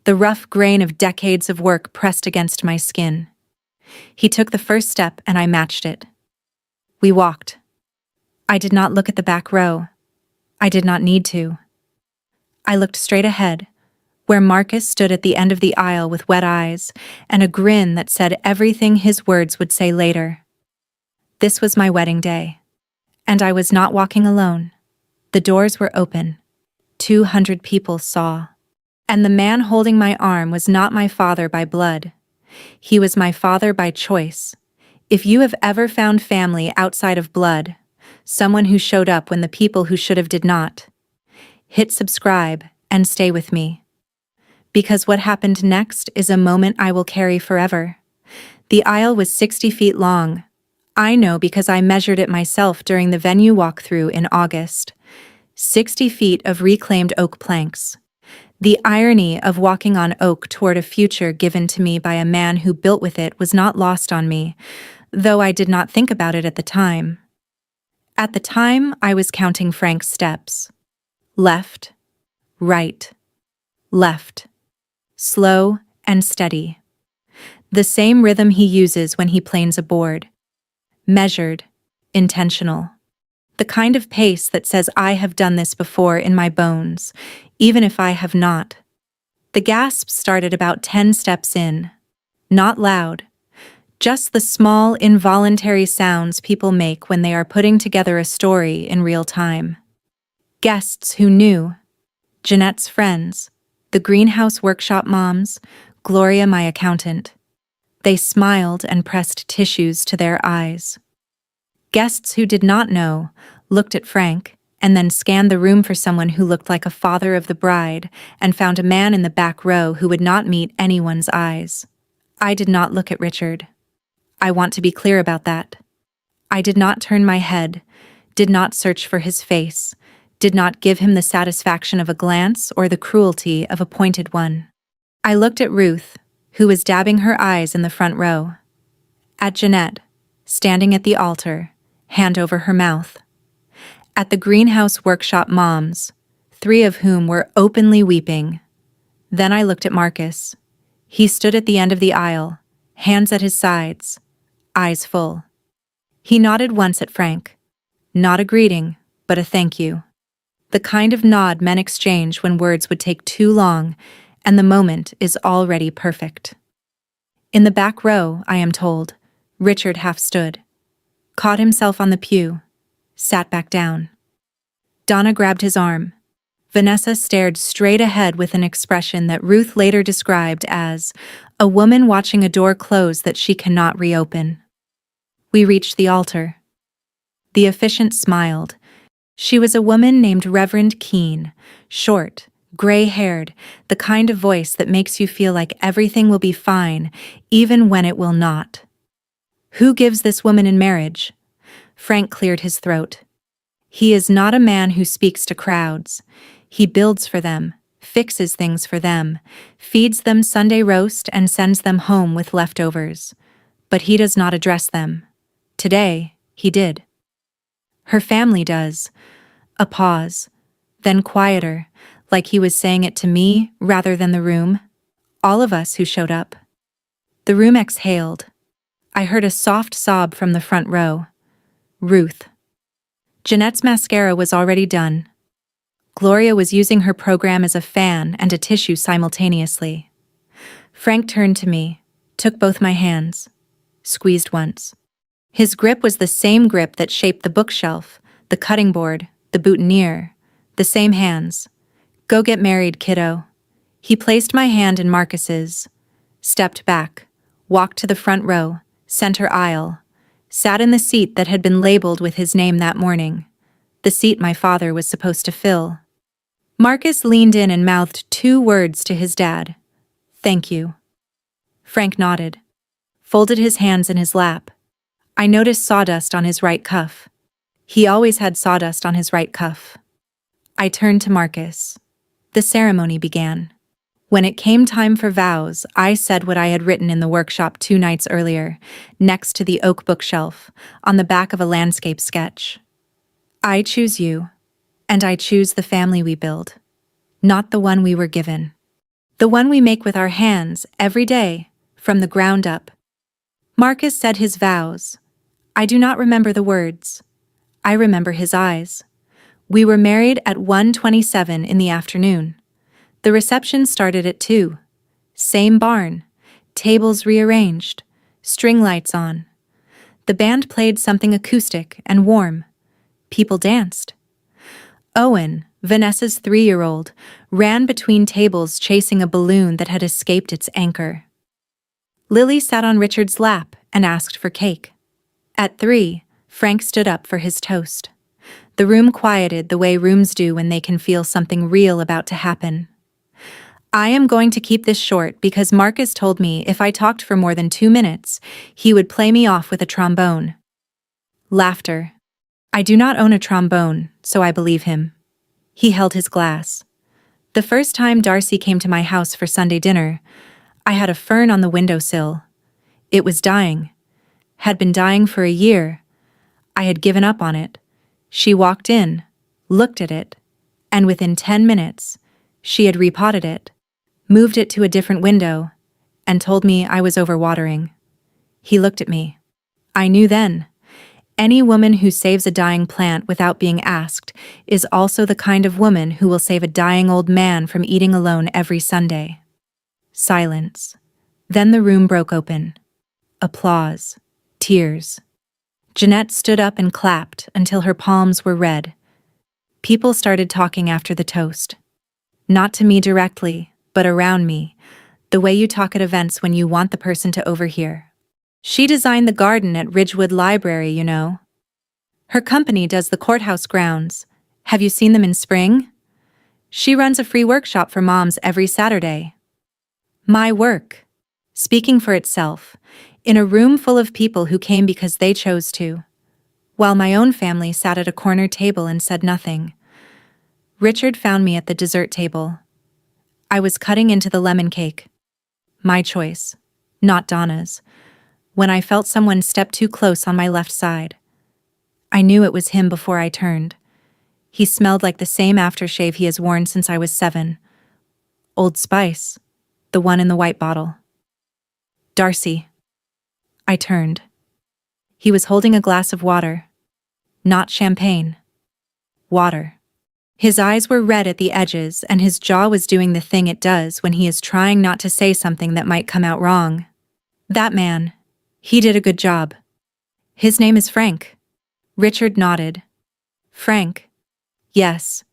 The rough grain of decades of work pressed against my skin. He took the first step and I matched it. We walked. I did not look at the back row. I did not need to. I looked straight ahead, where Marcus stood at the end of the aisle with wet eyes and a grin that said everything his words would say later. This was my wedding day. And I was not walking alone. The doors were open. 200 people saw. And the man holding my arm was not my father by blood. He was my father by choice. If you have ever found family outside of blood, someone who showed up when the people who should have did not, hit subscribe and stay with me. Because what happened next is a moment I will carry forever. The aisle was 60 feet long. I know because I measured it myself during the venue walkthrough in August. 60 feet of reclaimed oak planks. The irony of walking on oak toward a future given to me by a man who built with it was not lost on me, though I did not think about it at the time. At the time, I was counting Frank's steps. Left, right, left. Slow and steady. The same rhythm he uses when he planes a board. Measured, intentional. The kind of pace that says I have done this before in my bones, even if I have not. The gasps started about 10 steps in. Not loud. Just the small, involuntary sounds people make when they are putting together a story in real time. Guests who knew. Jeanette's friends. The greenhouse workshop moms. Gloria, my accountant. They smiled and pressed tissues to their eyes. Guests who did not know looked at Frank and then scanned the room for someone who looked like a father of the bride, and found a man in the back row who would not meet anyone's eyes. I did not look at Richard. I want to be clear about that. I did not turn my head, did not search for his face, did not give him the satisfaction of a glance or the cruelty of a pointed one. I looked at Ruth, who was dabbing her eyes in the front row. At Jeanette, standing at the altar, hand over her mouth. At the greenhouse workshop moms, 3 of whom were openly weeping. Then I looked at Marcus. He stood at the end of the aisle, hands at his sides, eyes full. He nodded once at Frank. Not a greeting, but a thank you. The kind of nod men exchange when words would take too long, and the moment is already perfect. In the back row, I am told, Richard half stood, caught himself on the pew, sat back down. Donna grabbed his arm. Vanessa stared straight ahead with an expression that Ruth later described as a woman watching a door close that she cannot reopen. We reached the altar. The officiant smiled. She was a woman named Reverend Keene, short, gray-haired, the kind of voice that makes you feel like everything will be fine, even when it will not. Who gives this woman in marriage? Frank cleared his throat. He is not a man who speaks to crowds. He builds for them, fixes things for them, feeds them Sunday roast and sends them home with leftovers. But he does not address them. Today, he did. Her family does. A pause. Then quieter, like he was saying it to me rather than the room. All of us who showed up. The room exhaled. I heard a soft sob from the front row. Ruth. Jeanette's mascara was already done. Gloria was using her program as a fan and a tissue simultaneously. Frank turned to me, took both my hands, squeezed once. His grip was the same grip that shaped the bookshelf, the cutting board, the boutonniere, the same hands. Go get married, kiddo. He placed my hand in Marcus's, stepped back, walked to the front row, center aisle, sat in the seat that had been labeled with his name that morning, the seat my father was supposed to fill. Marcus leaned in and mouthed 2 words to his dad. Thank you. Frank nodded, folded his hands in his lap. I noticed sawdust on his right cuff. He always had sawdust on his right cuff. I turned to Marcus. The ceremony began. When it came time for vows, I said what I had written in the workshop 2 nights earlier, next to the oak bookshelf, on the back of a landscape sketch. I choose you, and I choose the family we build, not the one we were given. The one we make with our hands every day, from the ground up. Marcus said his vows. I do not remember the words. I remember his eyes. We were married at 1:27 in the afternoon. The reception started at 2. Same barn, tables rearranged, string lights on. The band played something acoustic and warm. People danced. Owen, Vanessa's 3-year-old, ran between tables chasing a balloon that had escaped its anchor. Lily sat on Richard's lap and asked for cake. At 3, Frank stood up for his toast. The room quieted the way rooms do when they can feel something real about to happen. I am going to keep this short because Marcus told me if I talked for more than 2 minutes, he would play me off with a trombone. Laughter. I do not own a trombone, so I believe him. He held his glass. The first time Darcy came to my house for Sunday dinner, I had a fern on the windowsill. It was dying. Had been dying for a year. I had given up on it. She walked in, looked at it, and within 10 minutes, she had repotted it, moved it to a different window, and told me I was overwatering. He looked at me. I knew then. Any woman who saves a dying plant without being asked is also the kind of woman who will save a dying old man from eating alone every Sunday. Silence. Then the room broke open. Applause. Tears. Jeanette stood up and clapped until her palms were red. People started talking after the toast. Not to me directly, but around me, the way you talk at events when you want the person to overhear. She designed the garden at Ridgewood Library, you know. Her company does the courthouse grounds, Have you seen them in spring? She runs a free workshop for moms every Saturday. My work. Speaking for itself, in a room full of people who came because they chose to, while my own family sat at a corner table and said nothing. Richard found me at the dessert table. I was cutting into the lemon cake. My choice, not Donna's, when I felt someone step too close on my left side. I knew it was him before I turned. He smelled like the same aftershave he has worn since I was 7. Old Spice, the one in the white bottle. Darcy. I turned. He was holding a glass of water. Not champagne. Water. His eyes were red at the edges, and his jaw was doing the thing it does when he is trying not to say something that might come out wrong. That man. He did a good job. His name is Frank. Richard nodded. Frank. Yes.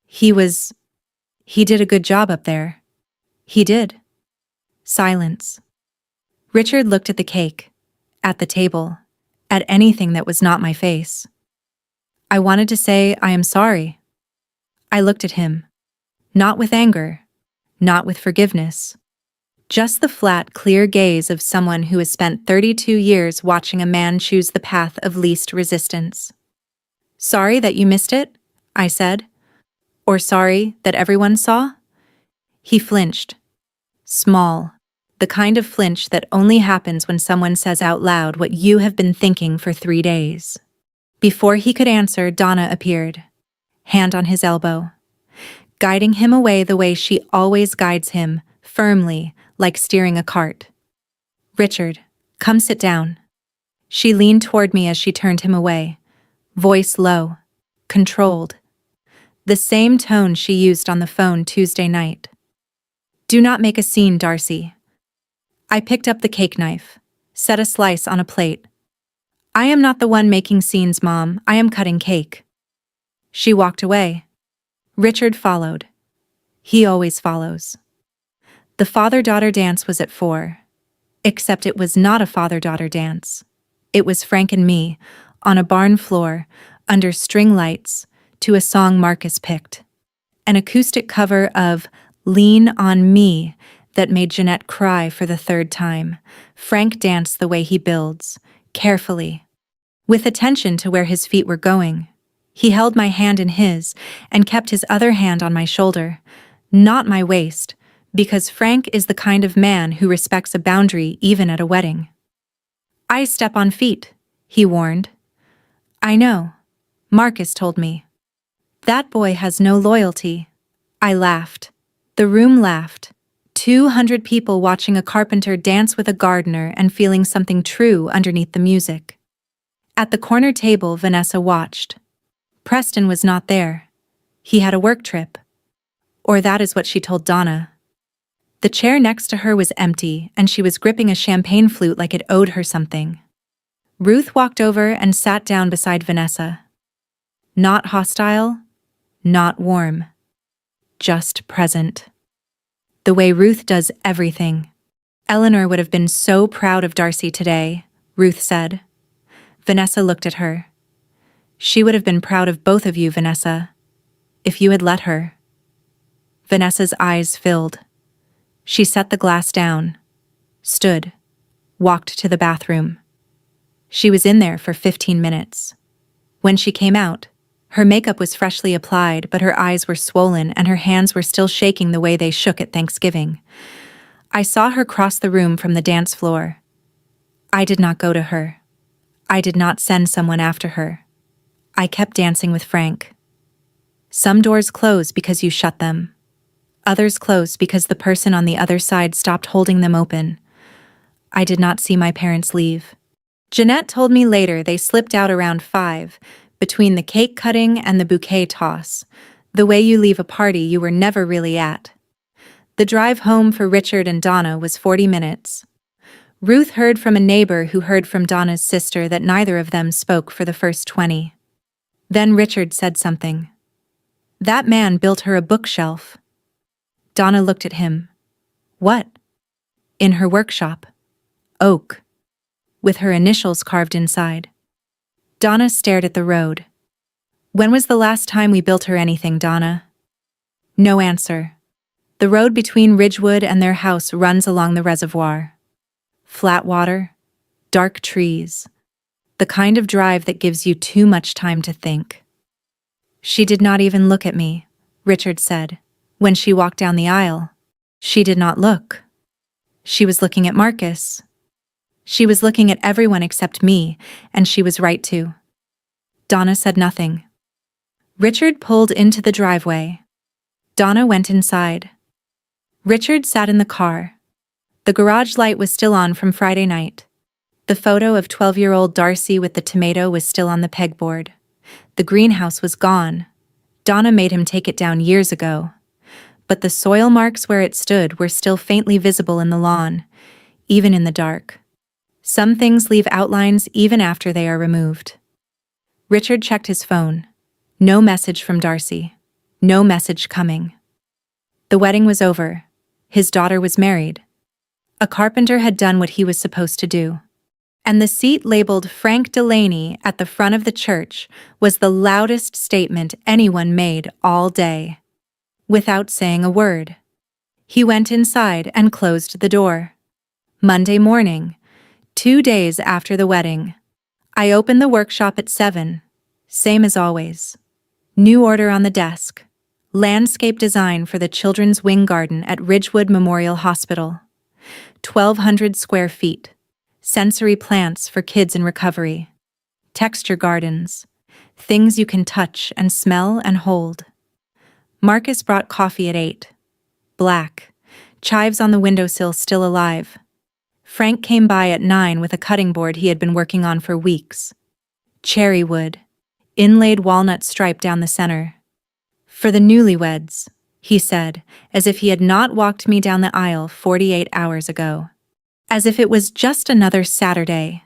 He did a good job up there. He did. Silence. Richard looked at the cake, at the table, at anything that was not my face. I wanted to say I am sorry. I looked at him. Not with anger, not with forgiveness. Just the flat, clear gaze of someone who has spent 32 years watching a man choose the path of least resistance. Sorry that you missed it, I said. Or sorry that everyone saw? He flinched. Small. The kind of flinch that only happens when someone says out loud what you have been thinking for 3 days. Before he could answer, Donna appeared, hand on his elbow, guiding him away the way she always guides him, firmly, like steering a cart. Richard, come sit down. She leaned toward me as she turned him away, voice low, controlled. The same tone she used on the phone Tuesday night. Do not make a scene, Darcy. I picked up the cake knife, set a slice on a plate. I am not the one making scenes, Mom. I am cutting cake. She walked away. Richard followed. He always follows. The father-daughter dance was at 4. Except it was not a father-daughter dance. It was Frank and me, on a barn floor, under string lights, to a song Marcus picked. An acoustic cover of Lean on Me that made Jeanette cry for the 3rd time. Frank danced the way he builds, carefully, with attention to where his feet were going. He held my hand in his and kept his other hand on my shoulder, not my waist, because Frank is the kind of man who respects a boundary even at a wedding. I step on feet, he warned. I know. Marcus told me. That boy has no loyalty. I laughed. The room laughed. 200 people watching a carpenter dance with a gardener and feeling something true underneath the music. At the corner table, Vanessa watched. Preston was not there. He had a work trip. Or that is what she told Donna. The chair next to her was empty, and she was gripping a champagne flute like it owed her something. Ruth walked over and sat down beside Vanessa. Not hostile, not warm. Just present. The way Ruth does everything. Eleanor would have been so proud of Darcy today, Ruth said. Vanessa looked at her. She would have been proud of both of you, Vanessa, if you had let her. Vanessa's eyes filled. She set the glass down, stood, walked to the bathroom. She was in there for 15 minutes. When she came out, her makeup was freshly applied, but her eyes were swollen and her hands were still shaking the way they shook at Thanksgiving. I saw her cross the room from the dance floor. I did not go to her. I did not send someone after her. I kept dancing with Frank. Some doors close because you shut them. Others close because the person on the other side stopped holding them open. I did not see my parents leave. Jeanette told me later they slipped out around 5, between the cake cutting and the bouquet toss, the way you leave a party you were never really at. The drive home for Richard and Donna was 40 minutes. Ruth heard from a neighbor who heard from Donna's sister that neither of them spoke for the first 20. Then Richard said something. That man built her a bookshelf. Donna looked at him. What? In her workshop. Oak. With her initials carved inside. Donna stared at the road. When was the last time we built her anything, Donna? No answer. The road between Ridgewood and their house runs along the reservoir. Flat water, dark trees, the kind of drive that gives you too much time to think. She did not even look at me, Richard said. When she walked down the aisle, she did not look. She was looking at Marcus. She was looking at everyone except me, and she was right to. Donna said nothing. Richard pulled into the driveway. Donna went inside. Richard sat in the car. The garage light was still on from Friday night. The photo of 12-year-old Darcy with the tomato was still on the pegboard. The greenhouse was gone. Donna made him take it down years ago. But the soil marks where it stood were still faintly visible in the lawn, even in the dark. Some things leave outlines even after they are removed. Richard checked his phone. No message from Darcy. No message coming. The wedding was over. His daughter was married. A carpenter had done what he was supposed to do. And the seat labeled Frank Delaney at the front of the church was the loudest statement anyone made all day. Without saying a word, he went inside and closed the door. Monday morning, 2 days after the wedding, I opened the workshop at 7, same as always. New order on the desk. Landscape design for the children's wing garden at Ridgewood Memorial Hospital. 1,200 square feet. Sensory plants for kids in recovery. Texture gardens. Things you can touch and smell and hold. Marcus brought coffee at 8. Black. Chives on the windowsill still alive. Frank came by at 9 with a cutting board he had been working on for weeks. Cherry wood. Inlaid walnut stripe down the center. For the newlyweds, he said, as if he had not walked me down the aisle 48 hours ago. As if it was just another Saturday.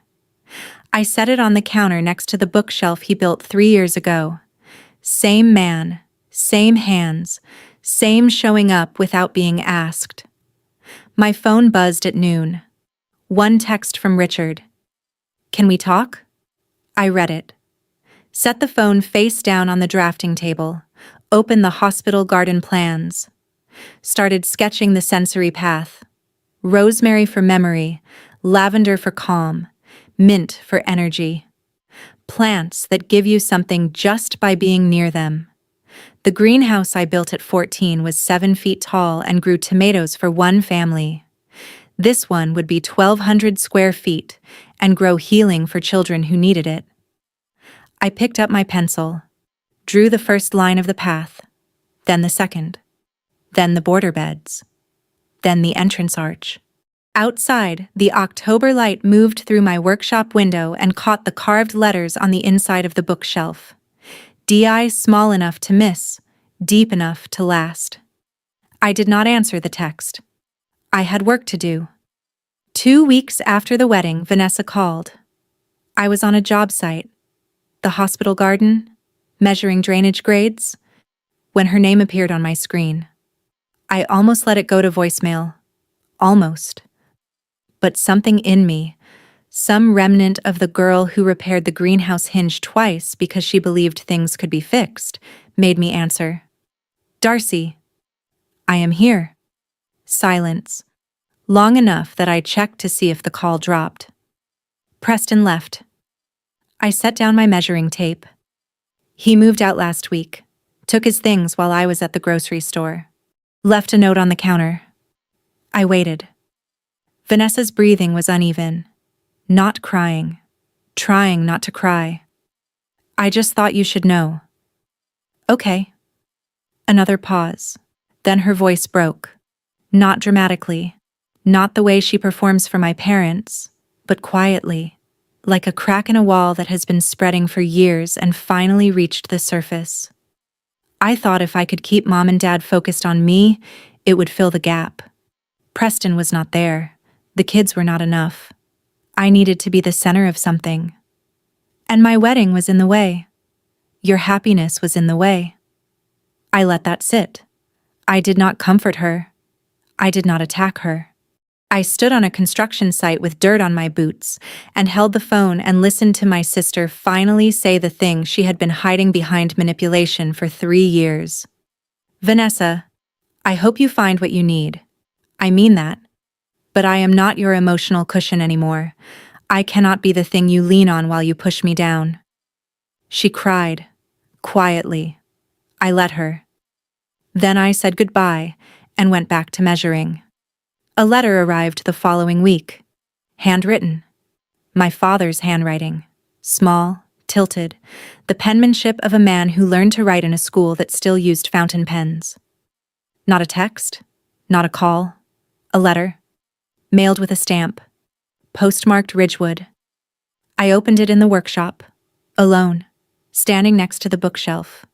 I set it on the counter next to the bookshelf he built 3 years ago. Same man, same hands, same showing up without being asked. My phone buzzed at noon. One text from Richard. Can we talk? I read it. Set the phone face down on the drafting table. Opened the hospital garden plans. Started sketching the sensory path. Rosemary for memory, lavender for calm, mint for energy. Plants that give you something just by being near them. The greenhouse I built at 14 was 7 feet tall and grew tomatoes for one family. This one would be 1,200 square feet and grow healing for children who needed it. I picked up my pencil, drew the first line of the path, then the second, then the border beds, then the entrance arch. Outside, the October light moved through my workshop window and caught the carved letters on the inside of the bookshelf. DI small enough to miss, deep enough to last. I did not answer the text. I had work to do. 2 weeks after the wedding, Vanessa called. I was on a job site, the hospital garden, measuring drainage grades, when her name appeared on my screen. I almost let it go to voicemail. Almost. But something in me, some remnant of the girl who repaired the greenhouse hinge twice because she believed things could be fixed, made me answer. Darcy. I am here. Silence. Long enough that I checked to see if the call dropped. Preston left. I set down my measuring tape. He moved out last week, took his things while I was at the grocery store. Left a note on the counter. I waited. Vanessa's breathing was uneven. Not crying. Trying not to cry. I just thought you should know. Okay. Another pause. Then her voice broke. Not dramatically. Not the way she performs for my parents, but quietly. Like a crack in a wall that has been spreading for years and finally reached the surface. I thought if I could keep Mom and Dad focused on me, it would fill the gap. Preston was not there. The kids were not enough. I needed to be the center of something. And my wedding was in the way. Your happiness was in the way. I let that sit. I did not comfort her. I did not attack her. I stood on a construction site with dirt on my boots and held the phone and listened to my sister finally say the thing she had been hiding behind manipulation for 3 years. Vanessa, I hope you find what you need. I mean that. But I am not your emotional cushion anymore. I cannot be the thing you lean on while you push me down. She cried, quietly. I let her. Then I said goodbye and went back to measuring. A letter arrived the following week. Handwritten. My father's handwriting. Small, tilted, the penmanship of a man who learned to write in a school that still used fountain pens. Not a text, not a call, a letter, mailed with a stamp, postmarked Ridgewood. I opened it in the workshop, alone, standing next to the bookshelf.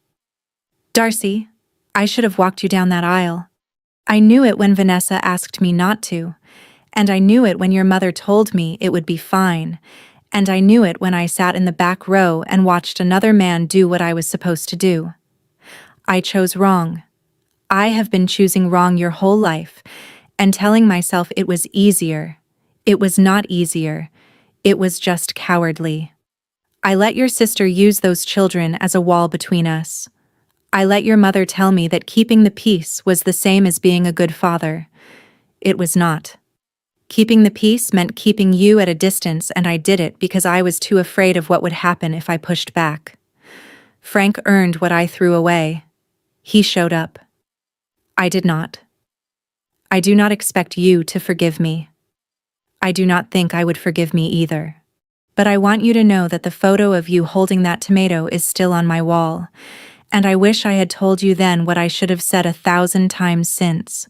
Darcy, I should have walked you down that aisle. I knew it when Vanessa asked me not to, and I knew it when your mother told me it would be fine, and I knew it when I sat in the back row and watched another man do what I was supposed to do. I chose wrong. I have been choosing wrong your whole life, and telling myself it was easier. It was not easier. It was just cowardly. I let your sister use those children as a wall between us. I let your mother tell me that keeping the peace was the same as being a good father. It was not. Keeping the peace meant keeping you at a distance, and I did it because I was too afraid of what would happen if I pushed back. Frank earned what I threw away. He showed up. I did not. I do not expect you to forgive me. I do not think I would forgive me either. But I want you to know that the photo of you holding that tomato is still on my wall, and I wish I had told you then what I should have said 1,000 times since.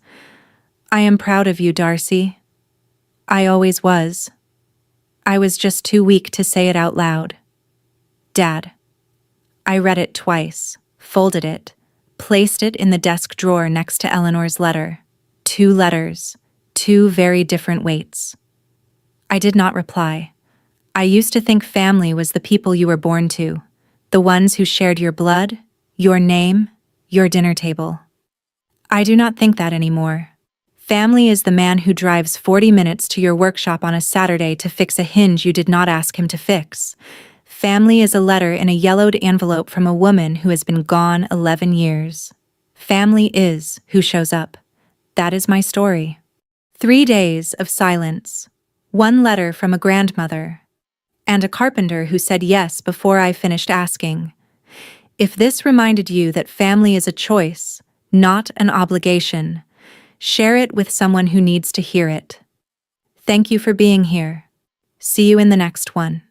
I am proud of you, Darcy. I always was. I was just too weak to say it out loud. Dad. I read it twice, folded it, placed it in the desk drawer next to Eleanor's letter. 2 letters, 2 very different weights. I did not reply. I used to think family was the people you were born to, the ones who shared your blood, your name, your dinner table. I do not think that anymore. Family is the man who drives 40 minutes to your workshop on a Saturday to fix a hinge you did not ask him to fix. Family is a letter in a yellowed envelope from a woman who has been gone 11 years. Family is who shows up. That is my story. 3 days of silence. 1 letter from a grandmother. And a carpenter who said yes before I finished asking. If this reminded you that family is a choice, not an obligation, share it with someone who needs to hear it. Thank you for being here. See you in the next one.